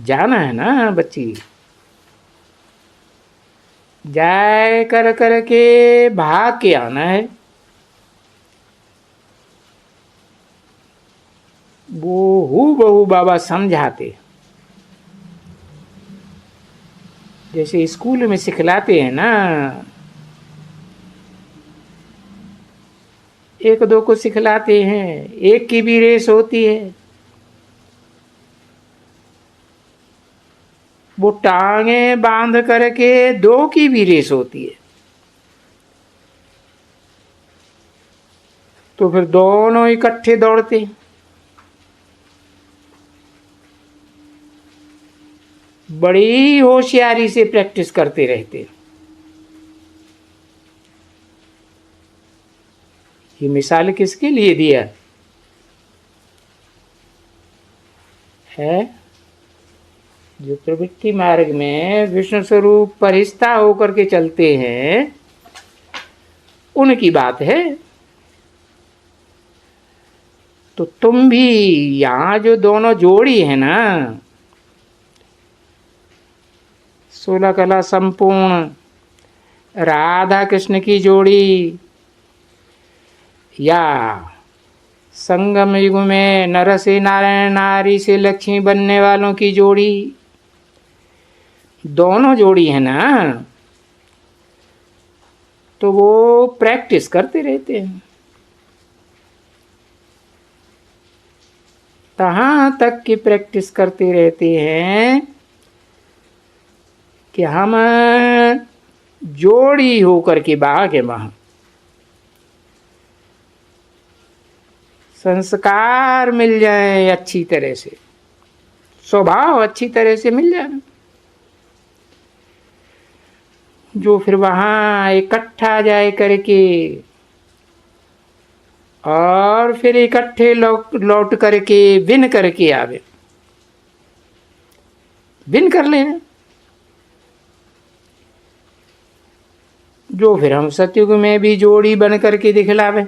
जाना है ना बच्ची, जाए कर कर के भाग के आना है। वो हू बहू बाबा समझाते, जैसे स्कूल में सिखलाते हैं ना, एक दो को सिखलाते हैं, एक की भी रेस होती है। वो टांगे बांध करके दो की भी रेस होती है, तो फिर दोनों इकट्ठे दौड़ते, बड़ी होशियारी से प्रैक्टिस करते रहते। ये मिसाल किसके लिए दिया है? जो प्रवृत्ति मार्ग में विष्णु स्वरूप परिस्था होकर के चलते हैं, उनकी बात है। तो तुम भी यहां जो दोनों जोड़ी है ना, 16 कला संपूर्ण राधा कृष्ण की जोड़ी, या संगम युग में नर से नारायण, नारी से लक्ष्मी बनने वालों की जोड़ी, दोनों जोड़ी है ना, तो वो प्रैक्टिस करते रहते हैं। कहाँ तक की प्रैक्टिस करते रहते हैं कि हम जोड़ी होकर के भागे वहां, संस्कार मिल जाए अच्छी तरह से, स्वभाव अच्छी तरह से मिल जाए, जो फिर वहां इकट्ठा जाए करके और फिर इकट्ठे लौट करके विन करके आवे, विन कर लेना। जो फिर हम सतयुग में भी जोड़ी बन करके दिखलावे।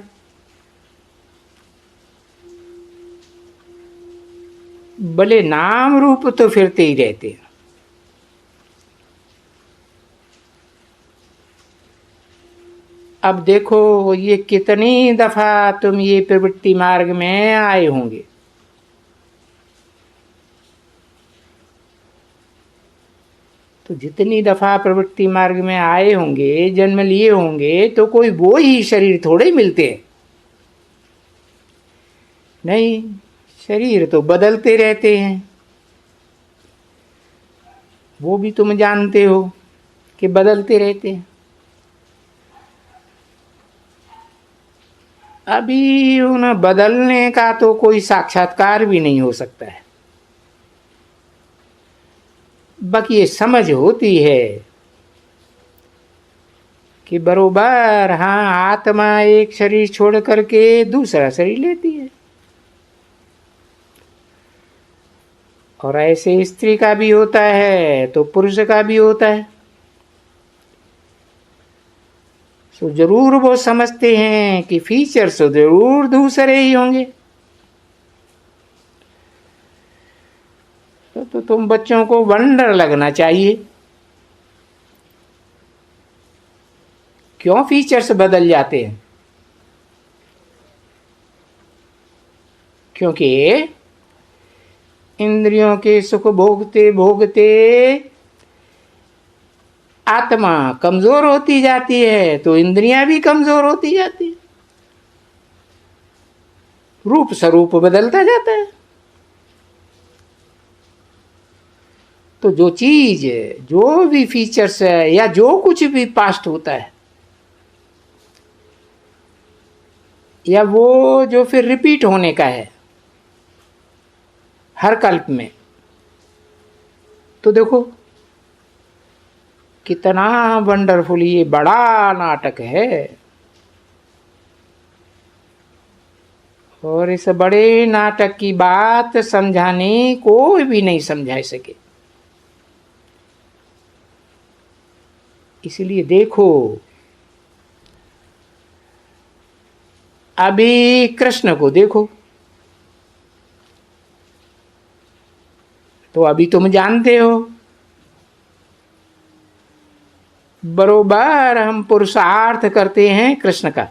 भले नाम रूप तो फिरते ही रहते हैं। अब देखो ये कितनी दफा तुम ये प्रवृत्ति मार्ग में आए होंगे, तो जितनी दफा प्रवृत्ति मार्ग में आए होंगे, जन्म लिए होंगे, तो कोई वो ही शरीर थोड़े मिलते हैं। नहीं, शरीर तो बदलते रहते हैं। वो भी तुम जानते हो कि बदलते रहते हैं। अभी उन बदलने का तो कोई साक्षात्कार भी नहीं हो सकता है। बाकी ये समझ होती है कि बरोबर, हाँ, आत्मा एक शरीर छोड़ करके दूसरा शरीर लेती है, और ऐसे स्त्री का भी होता है तो पुरुष का भी होता है। तो जरूर वो समझते हैं कि फीचर्स जरूर दूसरे ही होंगे। तो तुम बच्चों को वंडर लगना चाहिए, क्यों फीचर्स बदल जाते हैं? क्योंकि इंद्रियों के सुख भोगते भोगते आत्मा कमजोर होती जाती है, तो इंद्रियां भी कमजोर होती जाती है, रूप स्वरूप बदलता जाता है। तो जो चीज, जो भी फीचर्स है, या जो कुछ भी पास्ट होता है, या वो जो फिर रिपीट होने का है हर कल्प में, तो देखो कितना वंडरफुल ये बड़ा नाटक है। और इस बड़े नाटक की बात समझाने कोई भी नहीं समझा सके। इसलिए देखो, अभी कृष्ण को देखो, तो अभी तुम जानते हो, बरोबर हम पुरुषार्थ करते हैं कृष्ण का।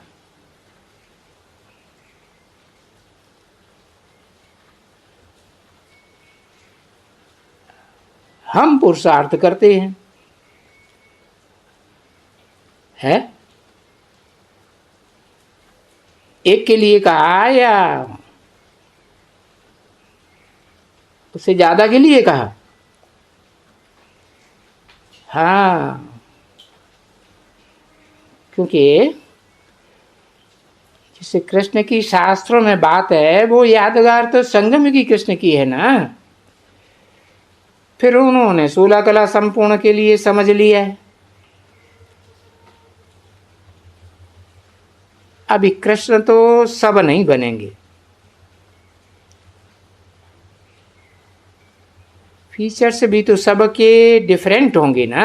हम पुरुषार्थ करते हैं, है? एक के लिए कहा या उससे ज्यादा के लिए कहा? हाँ, क्योंकि जिससे कृष्ण की शास्त्रों में बात है वो यादगार तो संगम की कृष्ण की है ना। फिर उन्होंने 16 कला संपूर्ण के लिए समझ लिया है। अभी कृष्ण तो सब नहीं बनेंगे, फीचर्स भी तो सबके डिफरेंट होंगे ना।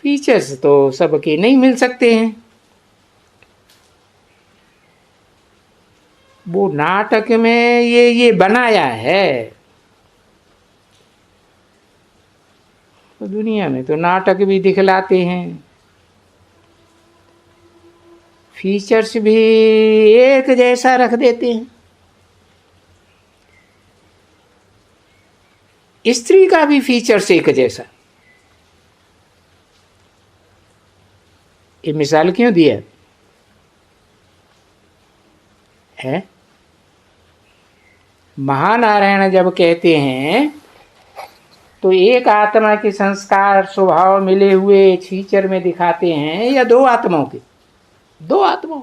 फीचर्स तो सबके नहीं मिल सकते हैं। वो नाटक में ये बनाया है, तो दुनिया में तो नाटक भी दिखलाते हैं, फीचर्स भी एक जैसा रख देते हैं। स्त्री का भी फीचर्स एक जैसा। ये मिसाल क्यों दिया है? महानारायण जब कहते हैं तो एक आत्मा के संस्कार स्वभाव मिले हुए फीचर में दिखाते हैं या दो आत्माओं के? दो आत्माओं।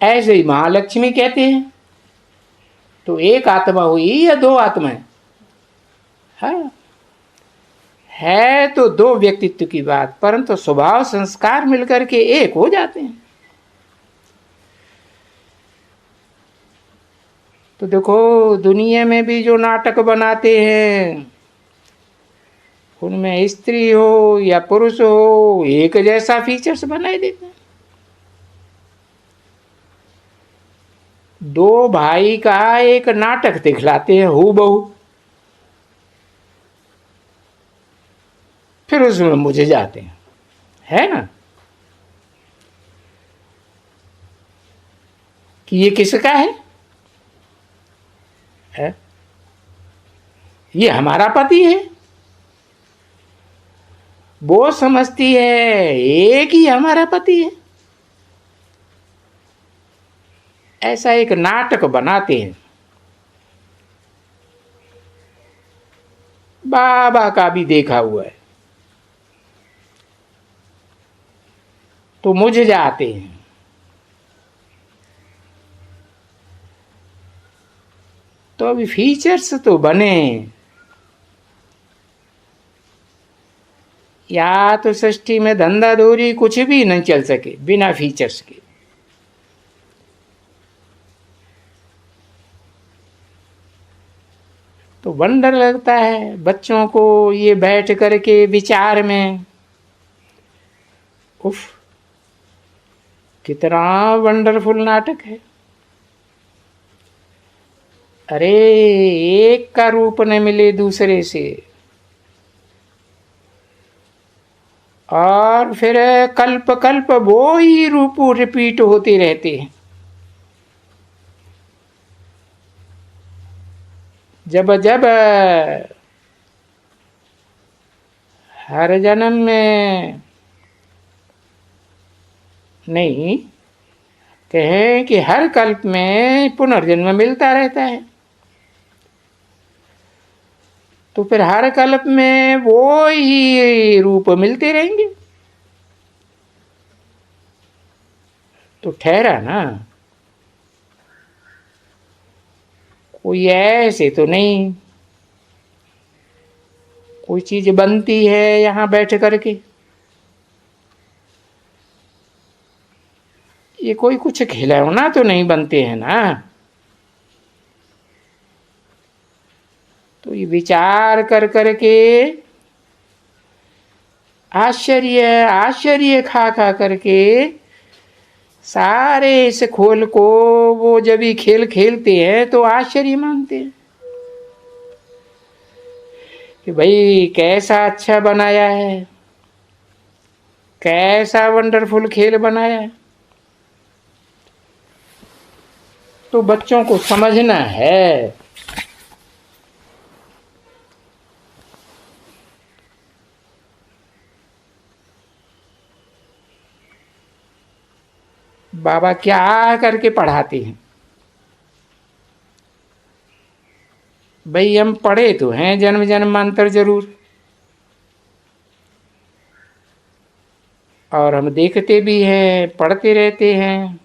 ऐसे ही महालक्ष्मी कहते हैं तो एक आत्मा हुई या दो आत्माएं? हाँ, है तो दो व्यक्तित्व की बात, परंतु स्वभाव संस्कार मिलकर के एक हो जाते हैं। तो देखो दुनिया में भी जो नाटक बनाते हैं उनमें स्त्री हो या पुरुष हो एक जैसा फीचर्स बनाए देते हैं। दो भाई का एक नाटक दिखलाते हैं हूबहू, फिर उसमें मुझे जाते हैं, है ना, कि ये किसका है? ये हमारा पति है। वो समझती है एक ही हमारा पति है। ऐसा एक नाटक बनाते हैं। बाबा का भी देखा हुआ है। तो मुझे जाते हैं। तो अभी फीचर्स तो बने, या तो सृष्टि में धंधा दूरी कुछ भी नहीं चल सके बिना फीचर्स के। तो वंडर लगता है बच्चों को ये बैठ करके विचार में, उफ कितना वंडरफुल नाटक है। अरे एक का रूप न मिले दूसरे से, और फिर कल्प कल्प वो ही रूप रिपीट होते रहते हैं। जब जब हर जन्म में नहीं कहें कि हर कल्प में पुनर्जन्म मिलता रहता है, तो फिर हर कल्प में वो ही रूप मिलते रहेंगे। तो ठहरा ना, कोई ऐसे तो नहीं कोई चीज बनती है यहां बैठ करके। ये कोई कुछ खिलौना तो नहीं बनते हैं ना। तो ये विचार कर करके आश्चर्य आश्चर्य खा खा करके सारे इस खोल को वो जब भी खेल खेलते हैं तो आश्चर्य मानते हैं कि भाई कैसा अच्छा बनाया है, कैसा वंडरफुल खेल बनाया है। तो बच्चों को समझना है बाबा क्या करके पढ़ाते हैं। भाई हम पढ़े तो हैं जन्म जन्मांतर जरूर, और हम देखते भी हैं, पढ़ते रहते हैं,